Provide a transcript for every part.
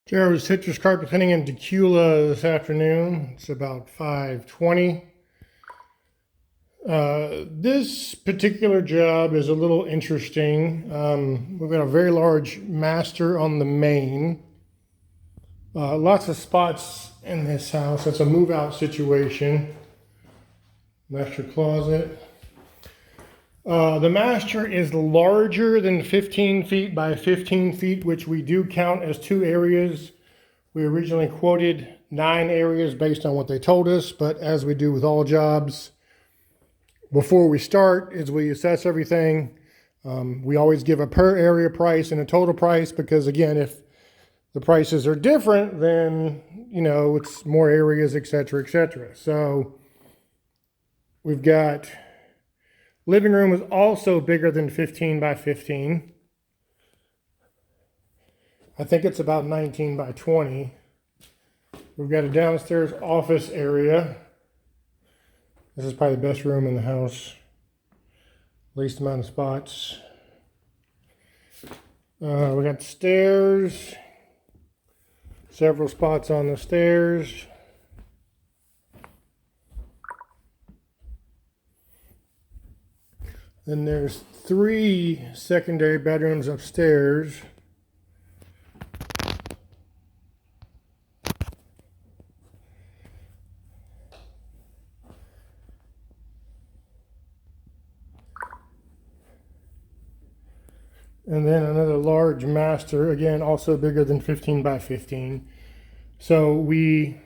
Jared was citrus carpet cleaning in Tequila this afternoon. It's about 5:20. This particular job is a little interesting. We've got a very large master on the main. Lots of spots in this house. It's a move-out situation. Master closet. The master is larger than 15 feet by 15 feet, which we do count as 2 areas. We originally quoted 9 areas based on what they told us, but as we do with all jobs, before we start, as we assess everything, we always give a per area price and a total price, because again, if the prices are different, then, you know, it's more areas, etc., etc. So we've got living room is also bigger than 15 by 15. I think it's about 19 by 20. We've got a downstairs office area. This is probably the best room in the house. Least amount of spots. We got stairs. Several spots on the stairs. Then there's 3 secondary bedrooms upstairs. And then another large master, again, also bigger than 15 by 15. So we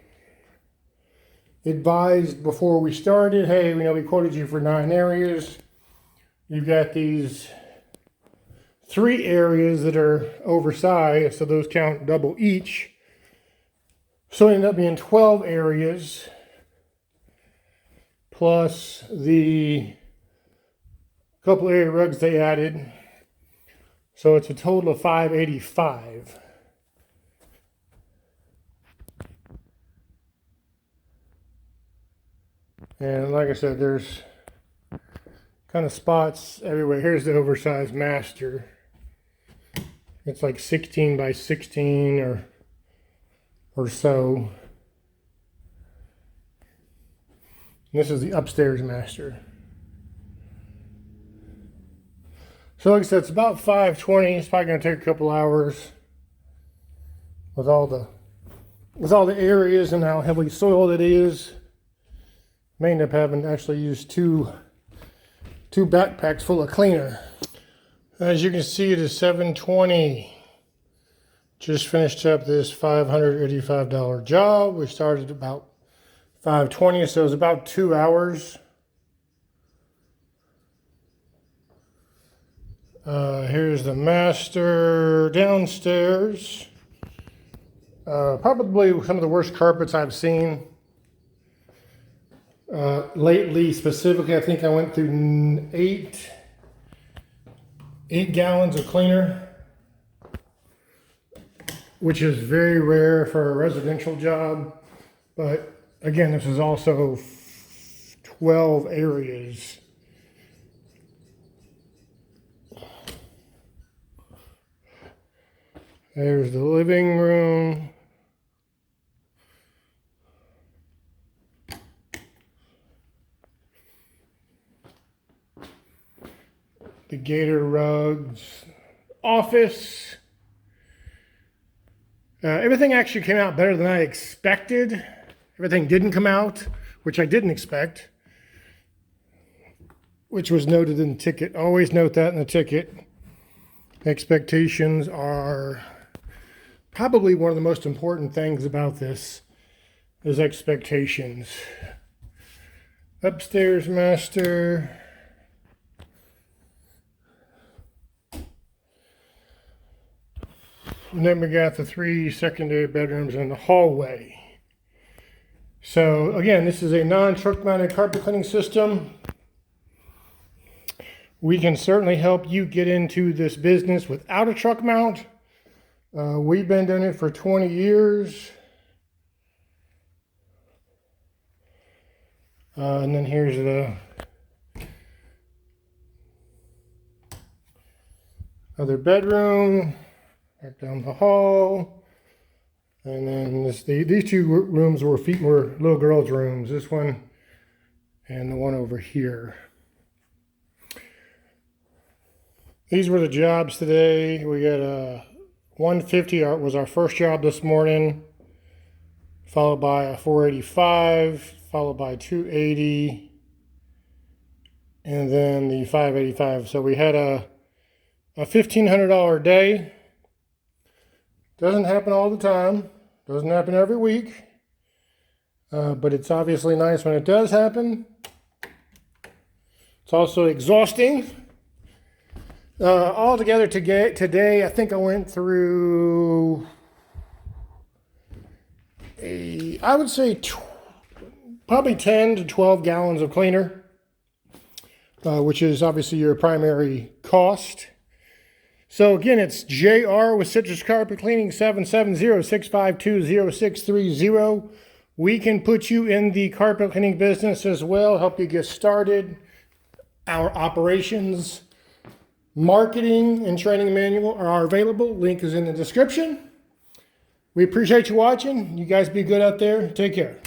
advised before we started, hey, we quoted you for 9 areas. You've got these 3 areas that are oversized, so those count double each. So it ended up being 12 areas, plus the couple area rugs they added. So it's a total of 585. And like I said, there's kind of spots everywhere. Here's the oversized master. It's like 16 by 16 or so. And this is the upstairs master. So like I said, it's about 5:20. It's probably going to take a couple hours with all the areas and how heavily soiled it is. May end up having to actually use two backpacks full of cleaner. As you can see, it is 7:20. Just finished up this $585 job. We started about 5:20, so it was about 2 hours. Here's the master downstairs. Probably some of the worst carpets I've seen lately. Specifically, I think I went through 8 gallons of cleaner, which is very rare for a residential job. But again, this is also 12 areas. There's the living room. The gator rugs. Office. Everything actually came out better than I expected. Everything didn't come out, which I didn't expect, which was noted in the ticket. Always note that in the ticket. Expectations are probably one of the most important things about this, is expectations. Upstairs master. And then we got the 3 secondary bedrooms in the hallway. So again, this is a non-truck mounted carpet cleaning system. We can certainly help you get into this business without a truck mount. We've been doing it for 20 years. And then here's the other bedroom. Right down the hall. And then these two rooms were little girls' rooms. This one and the one over here. These were the jobs today. We got a 150 was our first job this morning, followed by a 485, followed by 280, and then the 585. So we had a $1,500 day. Doesn't happen all the time. Doesn't happen every week. But it's obviously nice when it does happen. It's also exhausting. Altogether today, I think I went through I would say probably 10 to 12 gallons of cleaner, which is obviously your primary cost. So again, it's JR with Citrus Carpet Cleaning, 770-652-0630. We can put you in the carpet cleaning business as well, help you get started. Our operations, marketing, and training manual are available. Link is in the description. We appreciate you watching. You guys be good out there. Take care.